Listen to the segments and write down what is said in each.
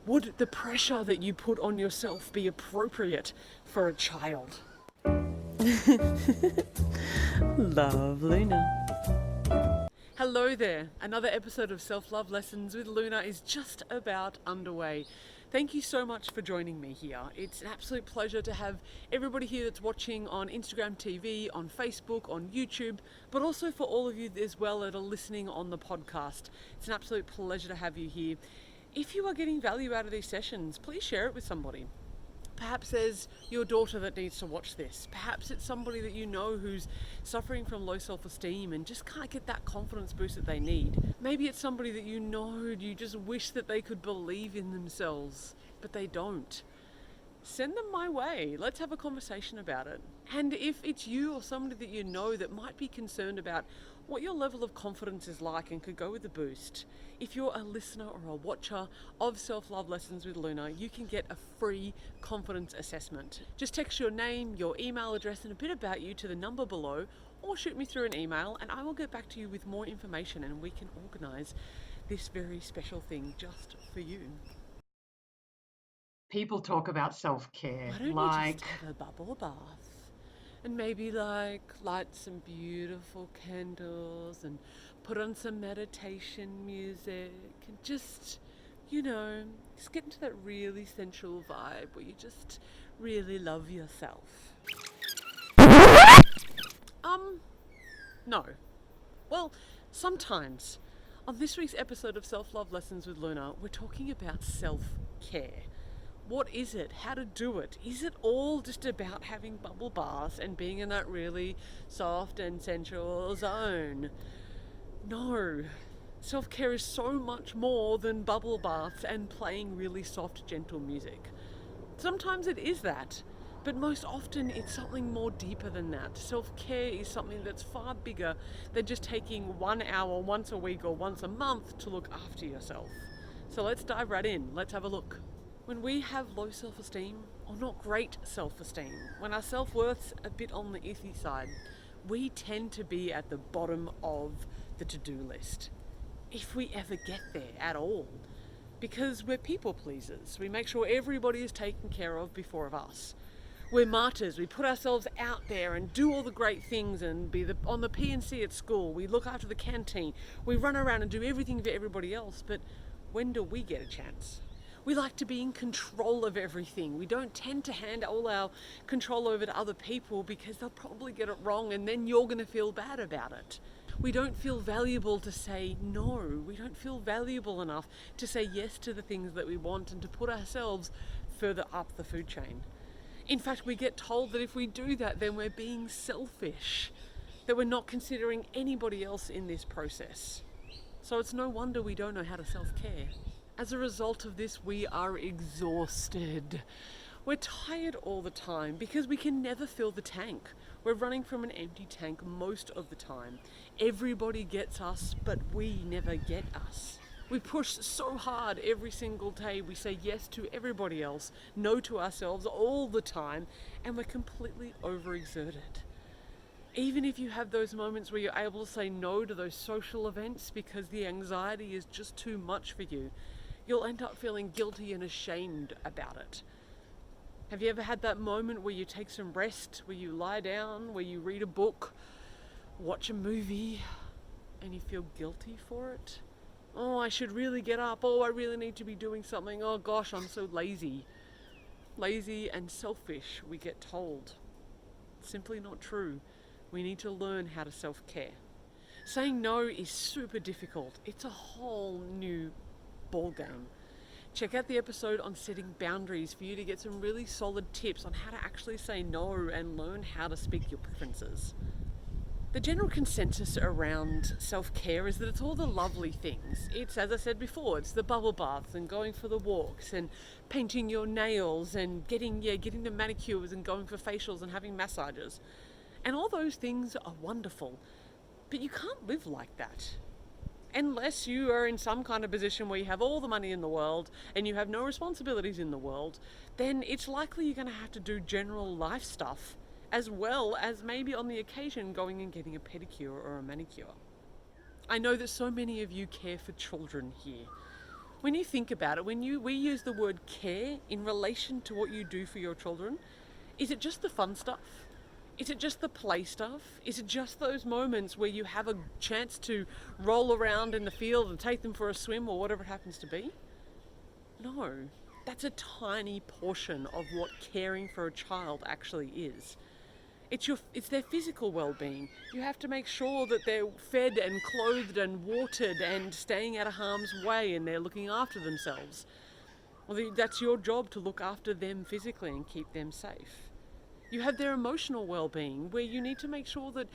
Would the pressure that you put on yourself be appropriate for a child? Love, Luna. Hello there. Another episode of Self-Love Lessons with Luna is just about underway. Thank you so much for joining me here. It's an absolute pleasure to have everybody here that's watching on Instagram TV, on Facebook, on YouTube, but also for all of you as well that are listening on the podcast. It's an absolute pleasure to have you here. If you are getting value out of these sessions, please share it with somebody. Perhaps there's your daughter that needs to watch this. Perhaps it's somebody that you know who's suffering from low self-esteem and just can't get that confidence boost that they need. Maybe it's somebody that you know you just wish that they could believe in themselves, but they don't. Send them my way. Let's have a conversation about it. And if it's you or somebody that you know that might be concerned about what your level of confidence is like and could go with a boost, if you're a listener or a watcher of Self-Love Lessons with Luna, you can get a free confidence assessment. Just text your name, your email address, and a bit about you to the number below, or shoot me through an email and I will get back to you with more information and we can organise this very special thing just for you. People talk about self-care, Why don't you like just have a bubble bath? And maybe light some beautiful candles and put on some meditation music and just get into that really sensual vibe where you just really love yourself. No. Well, sometimes. On this week's episode of Self-Love Lessons with Luna, we're talking about self-care. What is it? How to do it? Is it all just about having bubble baths and being in that really soft and sensual zone? No. Self-care is so much more than bubble baths and playing really soft, gentle music. Sometimes it is that, but most often it's something more deeper than that. Self-care is something that's far bigger than just taking 1 hour once a week or once a month to look after yourself. So let's dive right in. Let's have a look. When we have low self-esteem, or not great self-esteem, when our self-worth's a bit on the iffy side, we tend to be at the bottom of the to-do list. If we ever get there at all. Because we're people pleasers. We make sure everybody is taken care of before of us. We're martyrs. We put ourselves out there and do all the great things and be on the P&C at school. We look after the canteen. We run around and do everything for everybody else. But when do we get a chance? We like to be in control of everything. We don't tend to hand all our control over to other people because they'll probably get it wrong and then you're going to feel bad about it. We don't feel valuable to say no. We don't feel valuable enough to say yes to the things that we want and to put ourselves further up the food chain. In fact, we get told that if we do that, then we're being selfish, that we're not considering anybody else in this process. So it's no wonder we don't know how to self-care. As a result of this, we are exhausted. We're tired all the time because we can never fill the tank. We're running from an empty tank most of the time. Everybody gets us, but we never get us. We push so hard every single day. We say yes to everybody else, no to ourselves all the time, and we're completely overexerted. Even if you have those moments where you're able to say no to those social events because the anxiety is just too much for you, you'll end up feeling guilty and ashamed about it. Have you ever had that moment where you take some rest, where you lie down, where you read a book, watch a movie, and you feel guilty for it? Oh, I should really get up. Oh, I really need to be doing something. Oh gosh, I'm so lazy. Lazy and selfish, we get told. Simply not true. We need to learn how to self-care. Saying no is super difficult. It's a whole new ball game. Check out the episode on setting boundaries for you to get some really solid tips on how to actually say no and learn how to speak your preferences. The general consensus around self-care is that it's all the lovely things. It's, as I said before, it's the bubble baths and going for the walks and painting your nails and getting the manicures and going for facials and having massages. And all those things are wonderful, but you can't live like that. Unless you are in some kind of position where you have all the money in the world and you have no responsibilities in the world, then it's likely you're going to have to do general life stuff as well as maybe on the occasion going and getting a pedicure or a manicure. I know that so many of you care for children here. When you think about it, we use the word care in relation to what you do for your children, is it just the fun stuff? Is it just the play stuff? Is it just those moments where you have a chance to roll around in the field and take them for a swim or whatever it happens to be? No, that's a tiny portion of what caring for a child actually is. It's their physical well-being. You have to make sure that they're fed and clothed and watered and staying out of harm's way and they're looking after themselves. Well, that's your job to look after them physically and keep them safe. You have their emotional well-being, where you need to make sure that,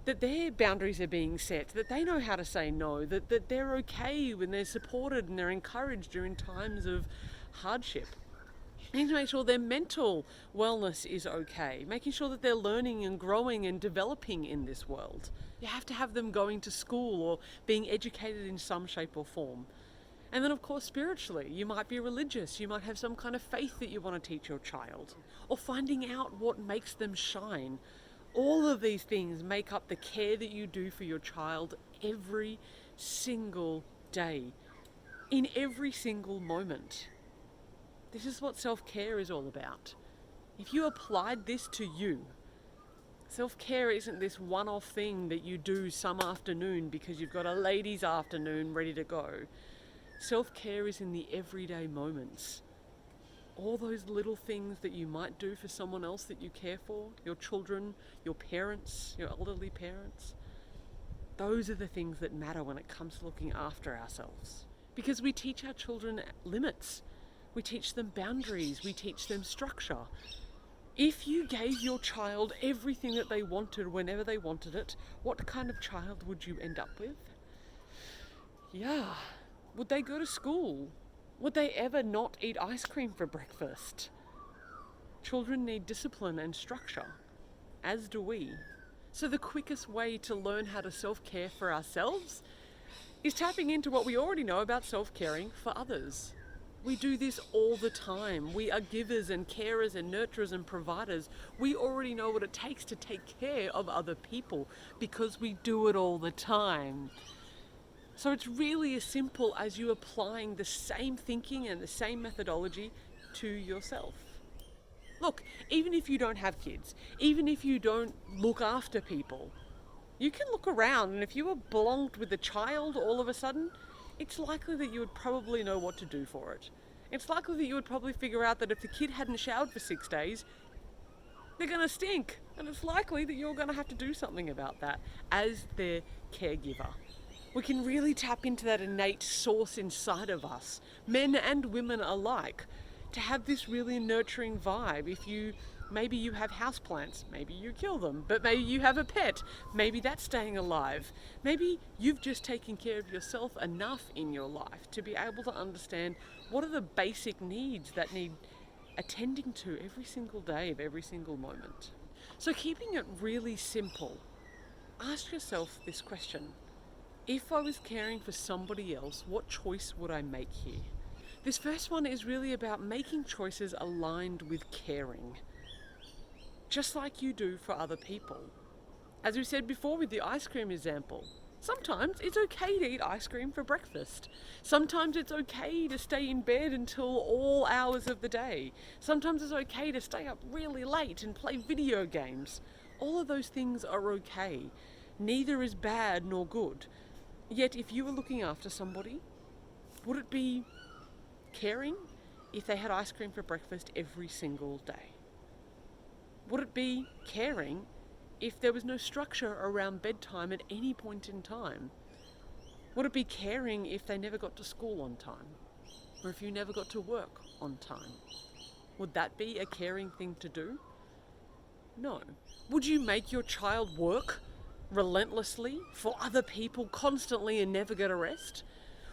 that their boundaries are being set, that they know how to say no, that they're okay when they're supported and they're encouraged during times of hardship. You need to make sure their mental wellness is okay, making sure that they're learning and growing and developing in this world. You have to have them going to school or being educated in some shape or form. And then, of course, spiritually, you might be religious, you might have some kind of faith that you want to teach your child, or finding out what makes them shine. All of these things make up the care that you do for your child every single day, in every single moment. This is what self-care is all about. If you applied this to you, self-care isn't this one-off thing that you do some afternoon because you've got a ladies' afternoon ready to go. Self-care is in the everyday moments. All those little things that you might do for someone else that you care for, your children, your parents, your elderly parents. Those are the things that matter when it comes to looking after ourselves. Because we teach our children limits. We teach them boundaries. We teach them structure. If you gave your child everything that they wanted whenever they wanted it, what kind of child would you end up with? Yeah. Would they go to school? Would they ever not eat ice cream for breakfast? Children need discipline and structure, as do we. So the quickest way to learn how to self-care for ourselves is tapping into what we already know about self-caring for others. We do this all the time. We are givers and carers and nurturers and providers. We already know what it takes to take care of other people because we do it all the time. So it's really as simple as you applying the same thinking and the same methodology to yourself. Look, even if you don't have kids, even if you don't look after people, you can look around, and if you were belonged with a child all of a sudden, it's likely that you would probably know what to do for it. It's likely that you would probably figure out that if the kid hadn't showered for 6 days, they're going to stink. And it's likely that you're going to have to do something about that as their caregiver. We can really tap into that innate source inside of us, men and women alike, to have this really nurturing vibe. Maybe you have houseplants, maybe you kill them, but maybe you have a pet, maybe that's staying alive. Maybe you've just taken care of yourself enough in your life to be able to understand what are the basic needs that need attending to every single day of every single moment. So keeping it really simple, ask yourself this question. If I was caring for somebody else, what choice would I make here? This first one is really about making choices aligned with caring, just like you do for other people. As we said before with the ice cream example, sometimes it's okay to eat ice cream for breakfast. Sometimes it's okay to stay in bed until all hours of the day. Sometimes it's okay to stay up really late and play video games. All of those things are okay. Neither is bad nor good. Yet if you were looking after somebody, would it be caring if they had ice cream for breakfast every single day? Would it be caring if there was no structure around bedtime at any point in time? Would it be caring if they never got to school on time? Or if you never got to work on time? Would that be a caring thing to do? No. Would you make your child work relentlessly for other people constantly and never get a rest?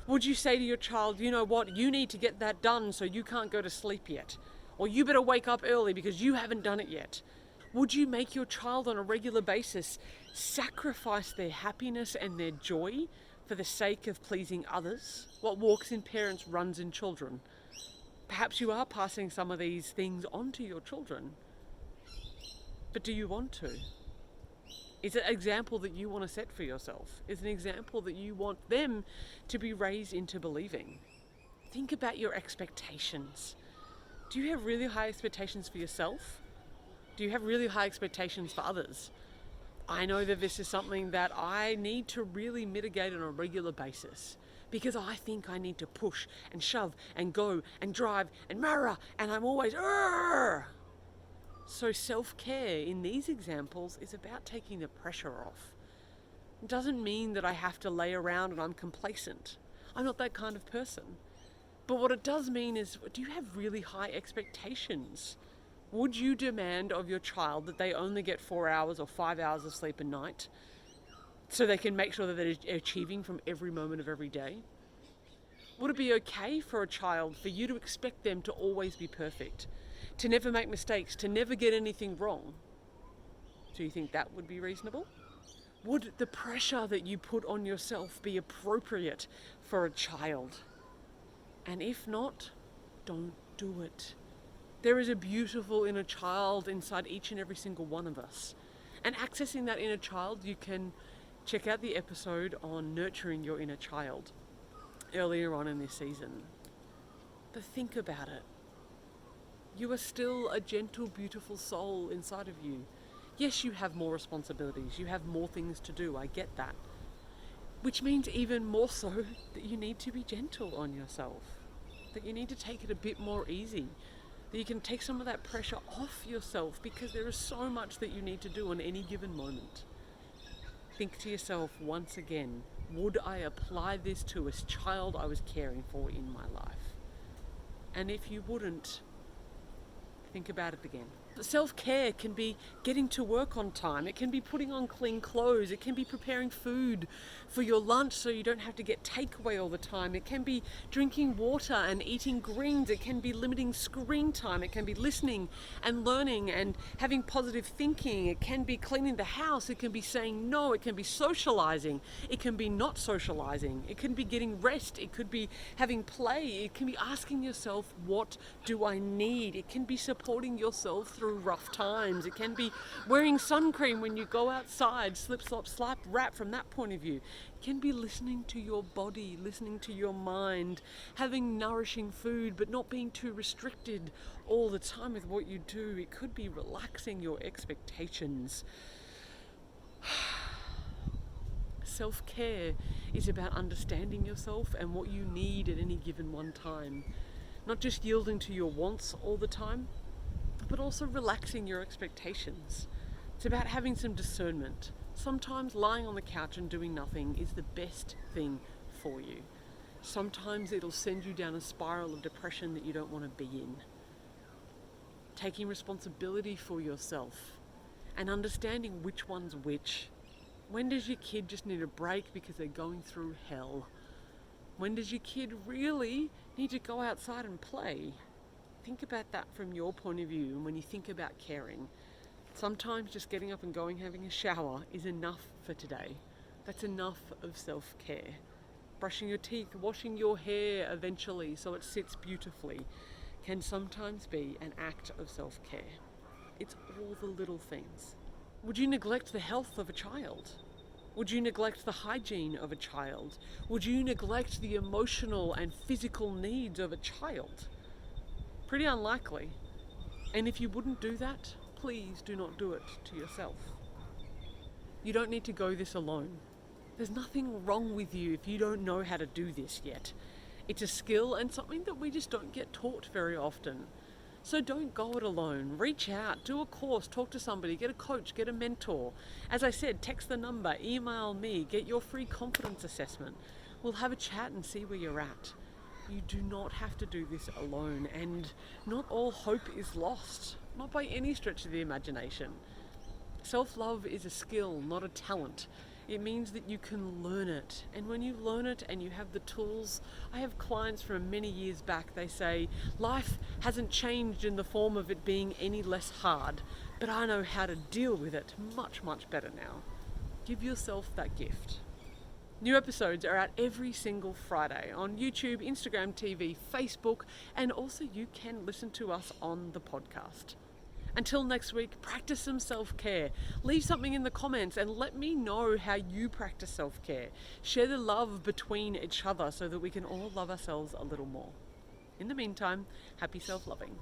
Would you say to your child, you know what, you need to get that done so you can't go to sleep yet? Or you better wake up early because you haven't done it yet? Would you make your child on a regular basis sacrifice their happiness and their joy for the sake of pleasing others? What walks in parents runs in children. Perhaps you are passing some of these things on to your children. But do you want to? Is it an example that you want to set for yourself? Is it an example that you want them to be raised into believing? Think about your expectations. Do you have really high expectations for yourself? Do you have really high expectations for others? I know that this is something that I need to really mitigate on a regular basis because I think I need to push and shove and go and drive and marah, and I'm always "Arr!" So self-care in these examples is about taking the pressure off. It doesn't mean that I have to lay around and I'm complacent. I'm not that kind of person. But what it does mean is, do you have really high expectations? Would you demand of your child that they only get 4 hours or 5 hours of sleep a night so they can make sure that they're achieving from every moment of every day? Would it be okay for a child for you to expect them to always be perfect, to never make mistakes, to never get anything wrong? Do you think that would be reasonable? Would the pressure that you put on yourself be appropriate for a child? And if not, don't do it. There is a beautiful inner child inside each and every single one of us. And accessing that inner child, you can check out the episode on nurturing your inner child earlier on in this season. But think about it. You are still a gentle, beautiful soul inside of you. Yes, you have more responsibilities. You have more things to do. I get that. Which means even more so that you need to be gentle on yourself. That you need to take it a bit more easy. That you can take some of that pressure off yourself because there is so much that you need to do on any given moment. Think to yourself once again, would I apply this to a child I was caring for in my life? And if you wouldn't, think about it again. Self-care can be getting to work on time. It can be putting on clean clothes. It can be preparing food for your lunch so you don't have to get takeaway all the time. It can be drinking water and eating greens. It can be limiting screen time. It can be listening and learning and having positive thinking. It can be cleaning the house. It can be saying no. It can be socializing. It can be not socializing. It can be getting rest. It could be having play. It can be asking yourself, what do I need? It can be supporting yourself through rough times. It can be wearing sun cream when you go outside, slip, slop, slap, rap from that point of view. It can be listening to your body, listening to your mind, having nourishing food but not being too restricted all the time with what you do. It could be relaxing your expectations. Self-care is about understanding yourself and what you need at any given one time. Not just yielding to your wants all the time, but also relaxing your expectations. It's about having some discernment. Sometimes lying on the couch and doing nothing is the best thing for you. Sometimes it'll send you down a spiral of depression that you don't want to be in. Taking responsibility for yourself and understanding which one's which. When does your kid just need a break because they're going through hell? When does your kid really need to go outside and play? Think about that from your point of view, and when you think about caring. Sometimes just getting up and going, having a shower is enough for today. That's enough of self-care. Brushing your teeth, washing your hair eventually so it sits beautifully can sometimes be an act of self-care. It's all the little things. Would you neglect the health of a child? Would you neglect the hygiene of a child? Would you neglect the emotional and physical needs of a child? Pretty unlikely. And if you wouldn't do that, please do not do it to yourself. You don't need to go this alone. There's nothing wrong with you if you don't know how to do this yet. It's a skill and something that we just don't get taught very often. So don't go it alone. Reach out, do a course, talk to somebody, get a coach, get a mentor. As I said, text the number, email me, get your free confidence assessment. We'll have a chat and see where you're at. You do not have to do this alone, and not all hope is lost, not by any stretch of the imagination. Self-love is a skill, not a talent. It means that you can learn it, and when you learn it and you have the tools, I have clients from many years back, they say, life hasn't changed in the form of it being any less hard, but I know how to deal with it much, much better now. Give yourself that gift. New episodes are out every single Friday on YouTube, Instagram TV, Facebook, and also you can listen to us on the podcast. Until next week, practice some self-care. Leave something in the comments and let me know how you practice self-care. Share the love between each other so that we can all love ourselves a little more. In the meantime, happy self-loving.